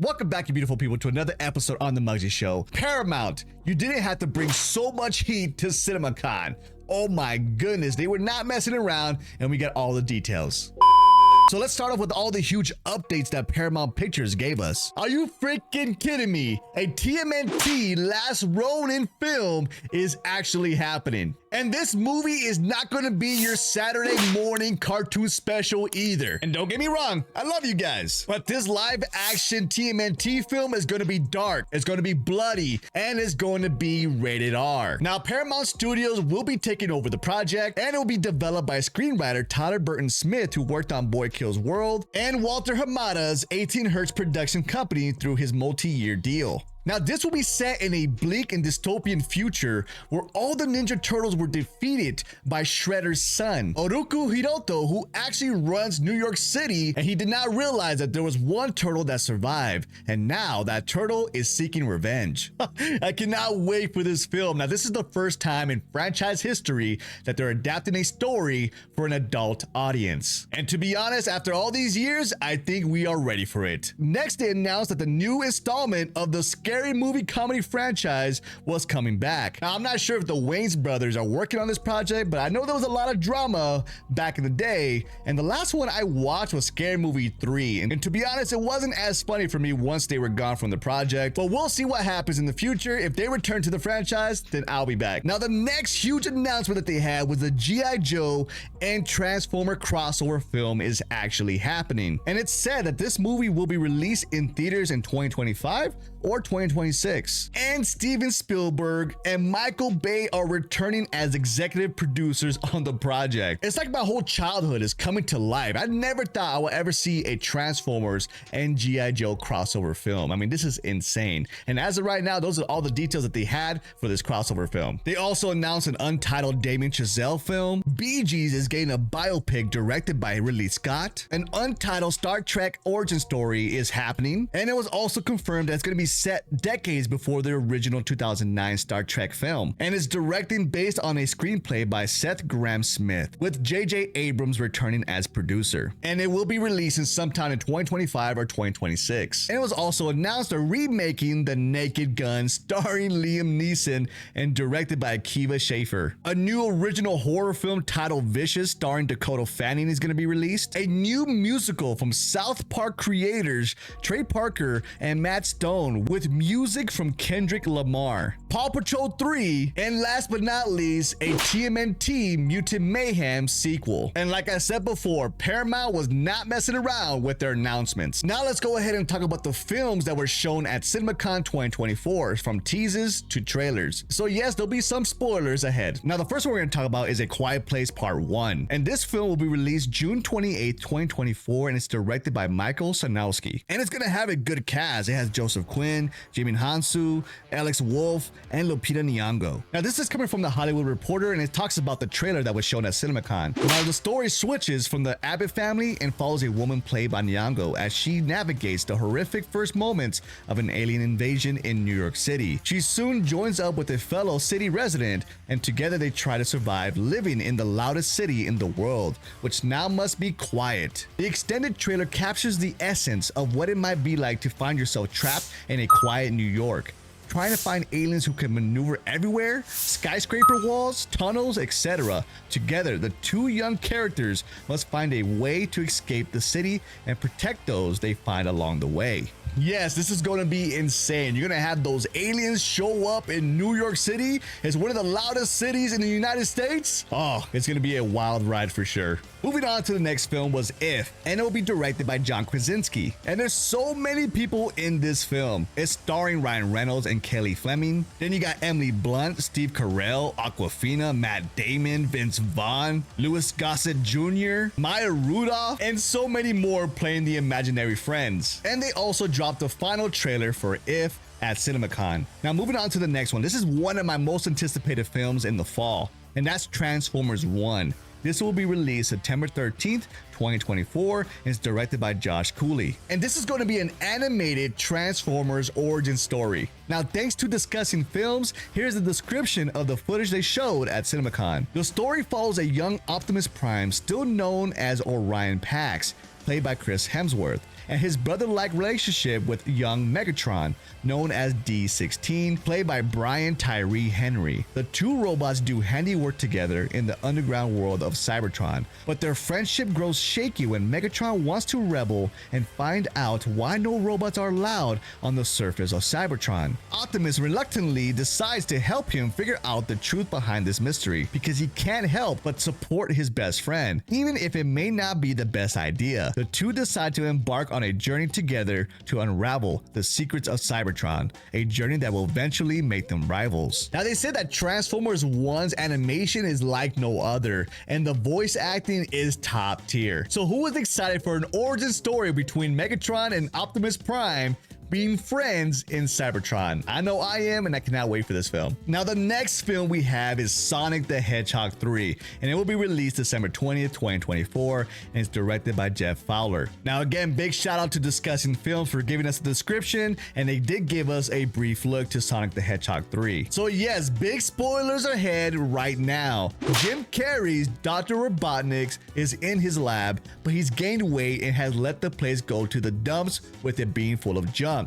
Welcome back, you beautiful people, to another episode on The Muggsy Show. Paramount, you didn't have to bring so much heat to CinemaCon. Oh my goodness, they were not messing around, and we got all the details. So let's start off with all the huge updates that Paramount Pictures gave us. Are you freaking kidding me? A TMNT Last Ronin film is actually happening. And this movie is not going to be your Saturday morning cartoon special either. And don't get me wrong, I love you guys. But this live action TMNT film is going to be dark, it's going to be bloody, and it's going to be rated R. Now, Paramount Studios will be taking over the project, and it will be developed by screenwriter Tyler Burton Smith, who worked on Boy Kills World, and Walter Hamada's 18 Hertz production company through his multi-year deal. Now, this will be set in a bleak and dystopian future where all the Ninja Turtles were defeated by Shredder's son, Oroku Hiroto, who actually runs New York City, and he did not realize that there was one turtle that survived, and now that turtle is seeking revenge. I cannot wait for this film. Now, this is the first time in franchise history that they're adapting a story for an adult audience. And to be honest, after all these years, I think we are ready for it. Next, they announced that the new installment of the Scary Movie comedy franchise was coming back. Now, I'm not sure if the Wayans brothers are working on this project, but I know there was a lot of drama back in the day, and the last one I watched was Scary Movie 3, and to be honest, it wasn't as funny for me once they were gone from the project, but we'll see what happens in the future. If they return to the franchise, then I'll be back. Now, the next huge announcement that they had was the G.I JOE and Transformer crossover film is actually happening, and it's said that this movie will be released in theaters in 2025 or 2026. And Steven Spielberg and Michael Bay are returning as executive producers on the project. It's like my whole childhood is coming to life. I never thought I would ever see a Transformers and G.I JOE crossover film. I mean, this is insane. And as of right now, those are all the details that they had for this crossover film. They also announced an untitled Damien Chazelle film. Bee Gees is getting a biopic directed by Ridley Scott. An untitled Star Trek origin story is happening. And it was also confirmed that it's going to be set decades before the original 2009 Star Trek film, and is directing based on a screenplay by Seth Grahame-Smith, with J.J. Abrams returning as producer. And it will be releasing sometime in 2025 or 2026. And it was also announced they're remaking The Naked Gun, starring Liam Neeson and directed by Akiva Schaffer. A new original horror film titled Vicious, starring Dakota Fanning, is going to be released. A new musical from South Park creators Trey Parker and Matt Stone, with music from Kendrick Lamar. Paw Patrol 3, and last but not least, a TMNT Mutant Mayhem sequel. And like I said before, Paramount was not messing around with their announcements. Now let's go ahead and talk about the films that were shown at CinemaCon 2024, from teasers to trailers. So yes, there'll be some spoilers ahead. Now, the first one we're going to talk about is A Quiet Place Part 1, and this film will be released June 28, 2024, and it's directed by Michael Sarnowski. And it's going to have a good cast. It has Joseph Quinn, Jimmy Hansu, Alex Wolff, and Lupita Nyong'o. Now, this is coming from The Hollywood Reporter, and it talks about the trailer that was shown at CinemaCon. Now, the story switches from the Abbott family and follows a woman played by Nyong'o as she navigates the horrific first moments of an alien invasion in New York City. She soon joins up with a fellow city resident, and together they try to survive living in the loudest city in the world, which now must be quiet. The extended trailer captures the essence of what it might be like to find yourself trapped in a quiet New York, trying to find aliens who can maneuver everywhere, skyscraper walls, tunnels, etc. Together, the two young characters must find a way to escape the city and protect those they find along the way. Yes, this is going to be insane. You're going to have those aliens show up in New York City. It's one of the loudest cities in the United States. Oh, it's going to be a wild ride for sure. Moving on to the next film was If, and it will be directed by John Krasinski. And there's so many people in this film. It's starring Ryan Reynolds and Kelly Fleming. Then you got Emily Blunt, Steve Carell, Awkwafina, Matt Damon, Vince Vaughn, Louis Gossett Jr., Maya Rudolph, and so many more playing the imaginary friends. And they also dropped the final trailer for If at CinemaCon. Now, moving on to the next one. This is one of my most anticipated films in the fall, and that's Transformers 1. This will be released September 13th, 2024, and it's directed by Josh Cooley. And this is going to be an animated Transformers origin story. Now, thanks to discussing films, here's the description of the footage they showed at CinemaCon. The story follows a young Optimus Prime, still known as Orion Pax, played by Chris Hemsworth, and his brother-like relationship with young Megatron, known as D-16, played by Brian Tyree Henry. The two robots do handiwork together in the underground world of Cybertron, but their friendship grows shaky when Megatron wants to rebel and find out why no robots are allowed on the surface of Cybertron. Optimus reluctantly decides to help him figure out the truth behind this mystery because he can't help but support his best friend, even if it may not be the best idea. The two decide to embark on a journey together to unravel the secrets of Cybertron, a journey that will eventually make them rivals. Now, they said that Transformers 1's animation is like no other, and the voice acting is top tier. So who is excited for an origin story between Megatron and Optimus Prime being friends in Cybertron? I know I am, and I cannot wait for this film. Now, the next film we have is Sonic the Hedgehog 3, and it will be released December 20th, 2024, and it's directed by Jeff Fowler. Now, again, big shout out to Discussing Films for giving us a description, and they did give us a brief look to Sonic the Hedgehog 3. So yes, big spoilers ahead right now. Jim Carrey's Dr. Robotnik is in his lab, but he's gained weight and has let the place go to the dumps with it being full of junk.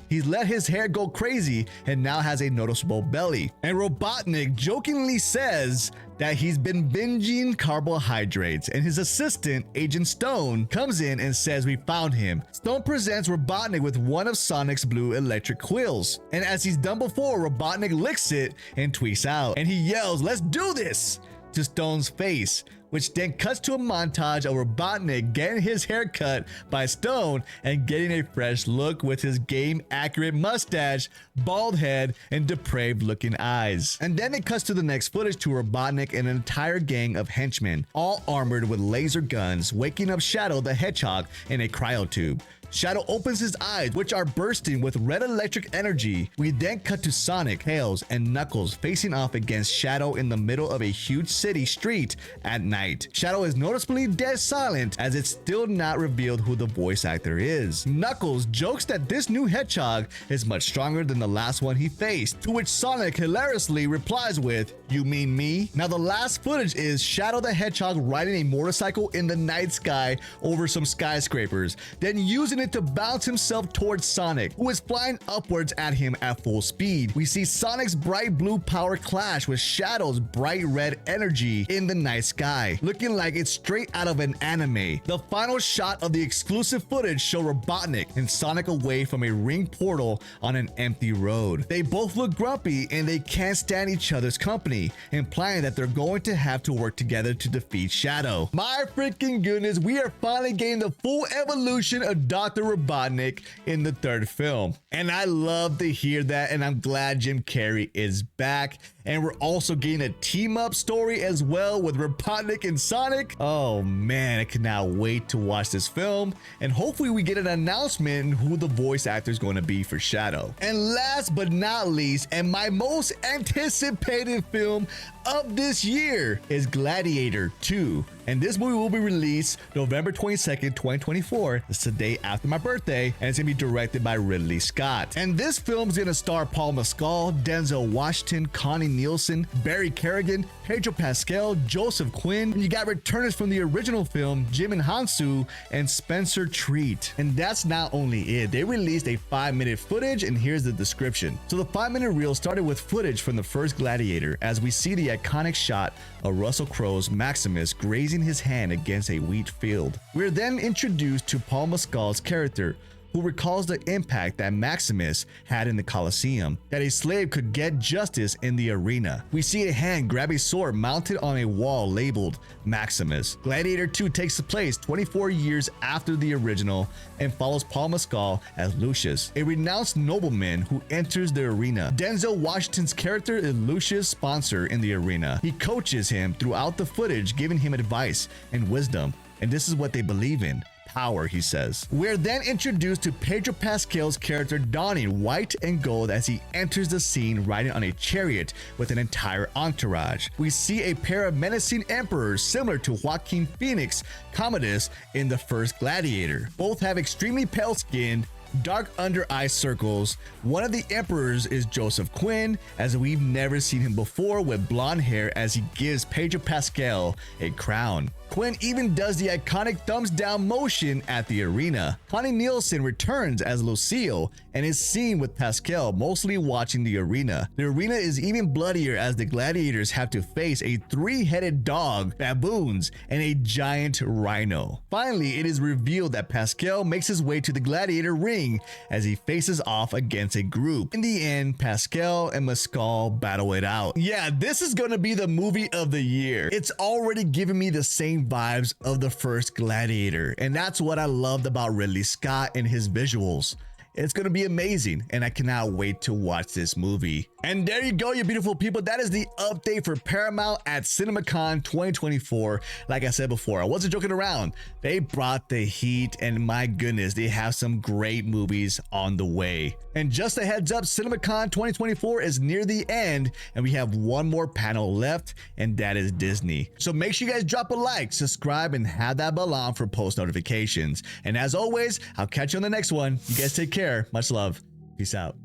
He's let his hair go crazy and now has a noticeable belly. And Robotnik jokingly says that he's been binging carbohydrates, and his assistant, Agent Stone, comes in and says we found him. Stone presents Robotnik with one of Sonic's blue electric quills, and as he's done before, Robotnik licks it and tweaks out, and he yells, "Let's do this!" to Stone's face, which then cuts to a montage of Robotnik getting his hair cut by Stone and getting a fresh look with his game-accurate mustache, bald head, and depraved-looking eyes. And then it cuts to the next footage to Robotnik and an entire gang of henchmen, all armored with laser guns, waking up Shadow the Hedgehog in a cryotube. Shadow opens his eyes, which are bursting with red electric energy. We then cut to Sonic, Tails, and Knuckles facing off against Shadow in the middle of a huge city street at night. Shadow is noticeably dead silent, as it's still not revealed who the voice actor is. Knuckles jokes that this new hedgehog is much stronger than the last one he faced, to which Sonic hilariously replies with, "You mean me?" Now, the last footage is Shadow the Hedgehog riding a motorcycle in the night sky over some skyscrapers, then using it to bounce himself towards Sonic, who is flying upwards at him at full speed. We see Sonic's bright blue power clash with Shadow's bright red energy in the night sky, looking like it's straight out of an anime. The final shot of the exclusive footage show Robotnik and Sonic away from a ring portal on an empty road. They both look grumpy and they can't stand each other's company, implying that they're going to have to work together to defeat Shadow. My freaking goodness, we are finally getting the full evolution of Dr. Robotnik in the third film, and I love to hear that, and I'm glad Jim Carrey is back. And we're also getting a team-up story as well with Robotnik and Sonic. Oh man, I cannot wait to watch this film, and hopefully we get an announcement who the voice actor is going to be for Shadow. And last but not least, and my most anticipated film of this year, is Gladiator 2. And this movie will be released November 22nd, 2024. It's the day after my birthday, and it's gonna be directed by Ridley Scott. And this film is gonna star Paul Mescal, Denzel Washington, Connie Nielsen, Barry Kerrigan, Pedro Pascal, Joseph Quinn, and you got returners from the original film, Jim and Hansu, and Spencer Treat. And that's not only it, they released a 5-minute footage, and here's the description. So the 5-minute reel started with footage from the first Gladiator, as we see the iconic shot of Russell Crowe's Maximus grazing his hand against a wheat field. We're then introduced to Paul Mescal's character, who recalls the impact that Maximus had in the Colosseum, that a slave could get justice in the arena. We see a hand grab a sword mounted on a wall labeled Maximus. Gladiator 2 takes place 24 years after the original and follows Paul Mescal as Lucius, a renounced nobleman who enters the arena. Denzel Washington's character is Lucius' sponsor in the arena. He coaches him throughout the footage, giving him advice and wisdom, and this is what they believe in: power, he says. We're then introduced to Pedro Pascal's character donning white and gold as he enters the scene riding on a chariot with an entire entourage. We see a pair of menacing emperors similar to Joaquin Phoenix, Commodus in the first Gladiator. Both have extremely pale skin, dark under eye circles. One of the emperors is Joseph Quinn, as we've never seen him before, with blonde hair, as he gives Pedro Pascal a crown. Quinn even does the iconic thumbs down motion at the arena. Connie Nielsen returns as Lucille and is seen with Pascal mostly watching the arena. The arena is even bloodier as the gladiators have to face a three-headed dog, baboons, and a giant rhino. Finally, it is revealed that Pascal makes his way to the gladiator ring as he faces off against a group. In the end, Pascal and Mescal battle it out. Yeah, this is gonna be the movie of the year. It's already giving me the same vibes of the first Gladiator, and that's what I loved about Ridley Scott and his visuals. It's gonna be amazing, and I cannot wait to watch this movie. And there you go, you beautiful people. That is the update for Paramount at CinemaCon 2024. Like I said before, I wasn't joking around. They brought the heat, and my goodness, they have some great movies on the way. And just a heads up, CinemaCon 2024 is near the end, and we have one more panel left, and that is Disney. So make sure you guys drop a like, subscribe, and have that bell on for post notifications. And as always, I'll catch you on the next one. You guys take care. Much love. Peace out.